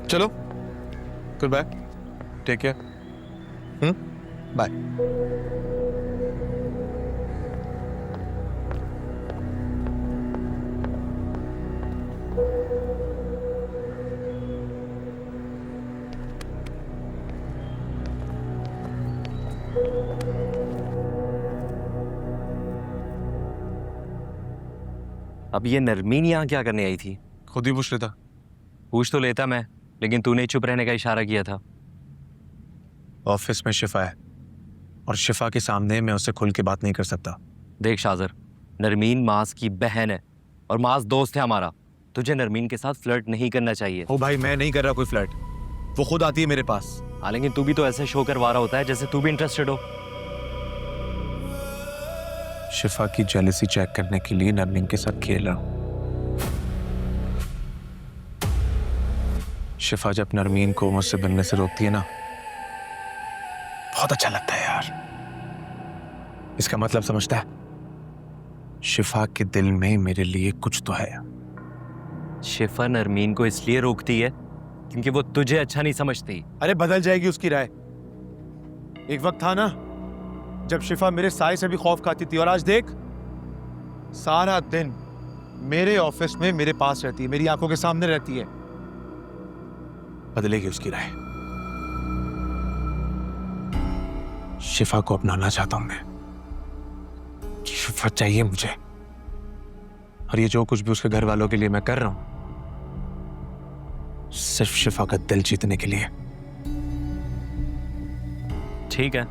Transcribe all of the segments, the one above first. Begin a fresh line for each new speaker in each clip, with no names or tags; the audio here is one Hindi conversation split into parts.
चलो, good bye, take care, bye.
अब ये नरमीन यहाँ क्या करने आई थी?
खुद ही पूछ लेता।
पूछ तो लेता मैं, लेकिन तूने चुप रहने का इशारा किया था।
ऑफिस में शिफा है और शिफा के सामने मैं उससे खुल के बात नहीं कर सकता।
देख शाजर, नरमीन माज की बहन है और माज दोस्त है हमारा। तुझे नरमीन के साथ फ्लर्ट नहीं करना चाहिए।
ओ भाई, मैं नहीं कर रहा कोई फ्लर्ट, वो खुद आती है मेरे पास।
हाँ, लेकिन तू भी तो ऐसे शो करवा रहा होता है जैसे तू भी इंटरेस्टेड हो।
शिफा की जेलसी चेक करने के लिए नरमीन के साथ खेल रहा हूं। शिफा जब नरमीन को मुझसे बनने से रोकती है ना, बहुत अच्छा लगता है यार। इसका मतलब समझता है? शिफा के दिल में मेरे लिए कुछ तो है।
शिफा नरमीन को इसलिए रोकती है क्योंकि वो तुझे अच्छा नहीं समझती।
अरे बदल जाएगी उसकी राय। एक वक्त था ना जब शिफा मेरे साए से भी खौफ खाती थी, और आज देख, सारा दिन मेरे ऑफिस में मेरे पास रहती है, मेरी आंखों के सामने रहती है। बदलेगी उसकी राय। शिफा को अपनाना चाहता हूं मैं। शिफा चाहिए मुझे, और ये जो कुछ भी उसके घर वालों के लिए मैं कर रहा हूं, सिर्फ शिफा का दिल जीतने के लिए।
ठीक है,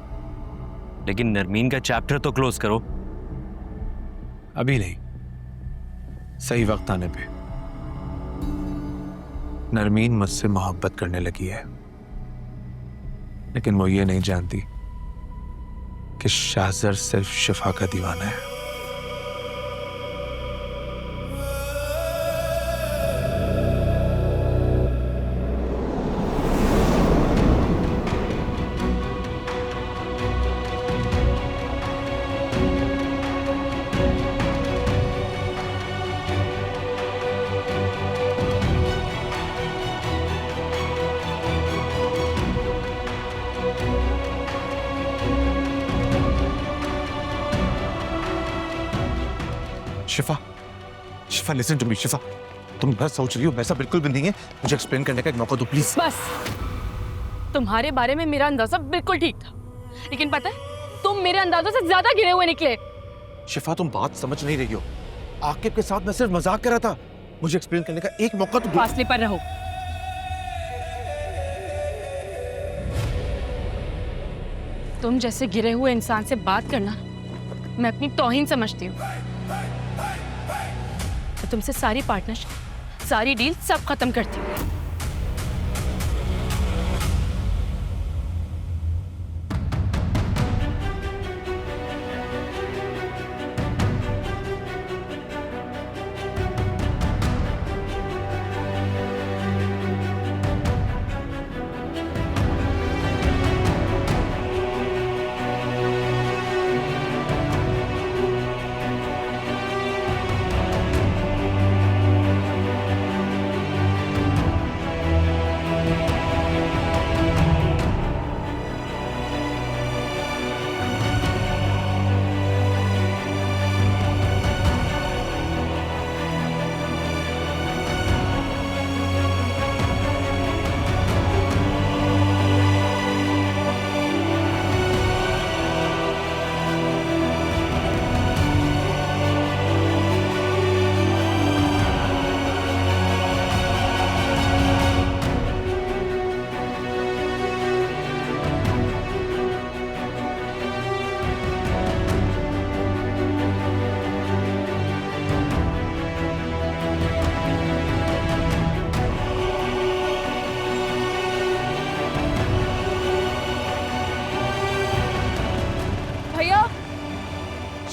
लेकिन नरमीन का चैप्टर तो क्लोज करो।
अभी नहीं, सही वक्त आने पे। नरमीन मुझसे मोहब्बत करने लगी है, लेकिन वो ये नहीं जानती कि शाहजर सिर्फ शिफा का दीवाना है। शिफा, शिफा लिसन टू मी। शिफा, तुम बस सोच रही हो, वैसा बिल्कुल भी नहीं है। मुझे एक्सप्लेन करने का एक मौका दो प्लीज।
बस, तुम्हारे बारे में मेरा अंदाजा बिल्कुल ठीक था, लेकिन पता है तुम मेरे अंदाजों से ज्यादा गिरे हुए निकले।
शिफा, तुम बात समझ नहीं रही हो। आकिब के साथ मैं सिर्फ मजाक कर रहा था। मुझे एक्सप्लेन करने का एक मौका तो दो।
फासले पर रहो। तुम जैसे गिरे हुए इंसान से बात करना मैं अपनी तौहीन समझती हूँ। मैं तुमसे सारी पार्टनरशिप, सारी डील सब खत्म करती हूँ।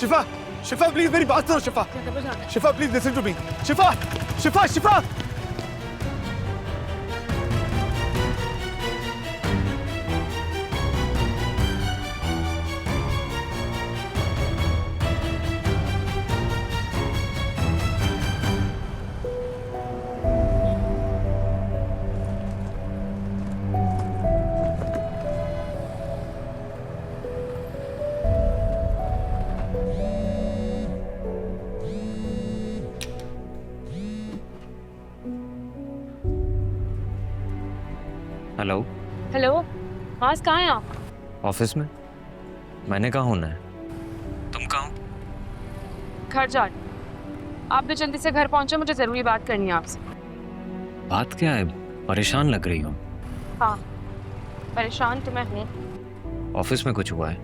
शिफा, शिफा प्लीज मेरी बात सुनो। शिफा, शिफा please listen to me. Shifa, Shifa, Shifa.
Hello, मास कहाँ हैं आप?
ऑफिस में। मैंने कहा होना है। तुम कहाँ हो?
घर जा रही हूँ। आप भी जल्दी से घर पहुंचे, मुझे जरूरी बात करनी है आपसे।
बात क्या है? परेशान लग रही हो।
हाँ, परेशान तो मैं हूँ।
ऑफिस में कुछ हुआ है?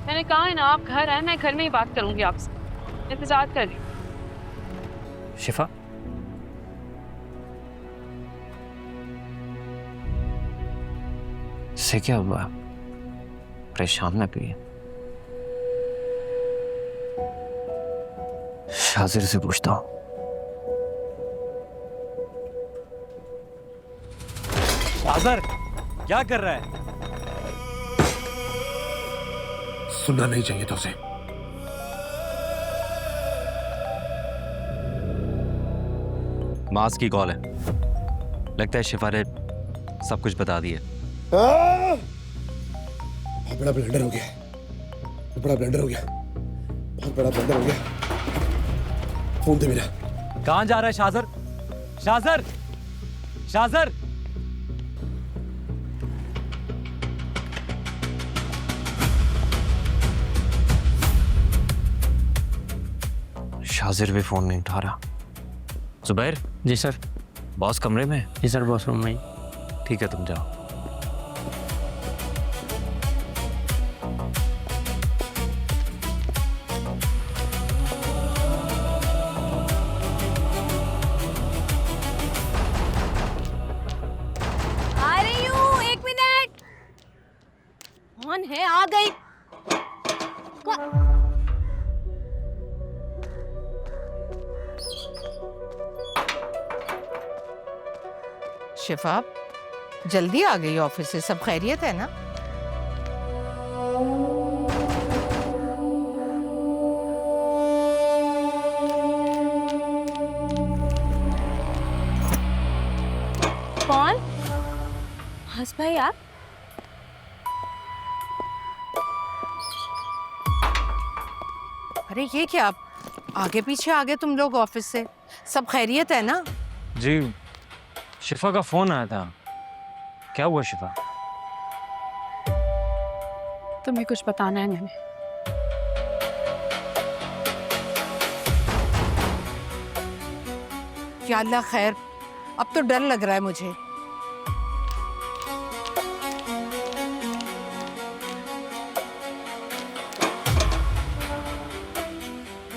मैंने कहा है ना, आप घर आए, मैं घर में ही बात करूंगी आपसे। इंतजार कर रही हूँ।
शिफा, से क्या हुआ? परेशान लग रही है। शाजिर से पूछता हूँ।
शाजर, क्या कर रहा है?
सुनना नहीं चाहिए तो उसे।
मास की कॉल है। लगता है शिफा ने सब कुछ बता दिया।
बहुत बड़ा ब्लंडर हो गया, बहुत बड़ा ब्लंडर हो गया, बहुत बड़ा ब्लंडर हो गया। फोन दे मेरा।
कहां जा रहा है शाजर? शाजर, शाजर!
शाजिर भी फोन नहीं उठा रहा। जुबैर।
जी सर।
बॉस कमरे में?
जी सर, बॉस रूम में ही।
ठीक है, तुम जाओ।
आ रही हूँ, 1 मिनट। कौन है? आ गई।
शिफा, जल्दी आ गई ऑफिस से? सब खैरियत है ना?
कौन? हंस भाई आप?
अरे ये क्या, आगे पीछे आ गए तुम लोग ऑफिस से? सब खैरियत है ना?
जी, शिफा का फोन आया था। क्या हुआ शिफा?
तुम्हें कुछ बताना है मैंने।
या अल्लाह खैर, अब तो डर लग रहा है मुझे।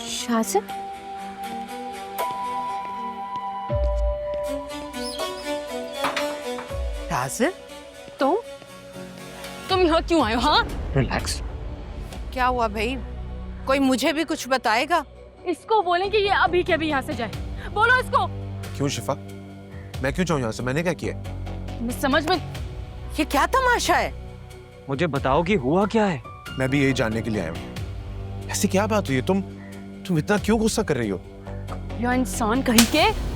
शाजिर?
शाजिर,
तुम यहाँ क्यों आए हो? हाँ,
रिलैक्स।
क्या हुआ भाई? कोई मुझे भी कुछ बताएगा?
इसको बोलें कि ये अभी के अभी यहाँ से जाए। बोलो इसको।
क्यों शिफा? मैं क्यों जाऊं यहाँ से? मैंने क्या किया?
मैं समझ में।
ये क्या तमाशा है?
मुझे बताओ कि हुआ क्या है।
मैं भी यही जानने के लिए आया हूँ। ऐसी क्या बात हुई है? तुम इतना क्यों गुस्सा कर रही हो?
ये इंसान कहीं के।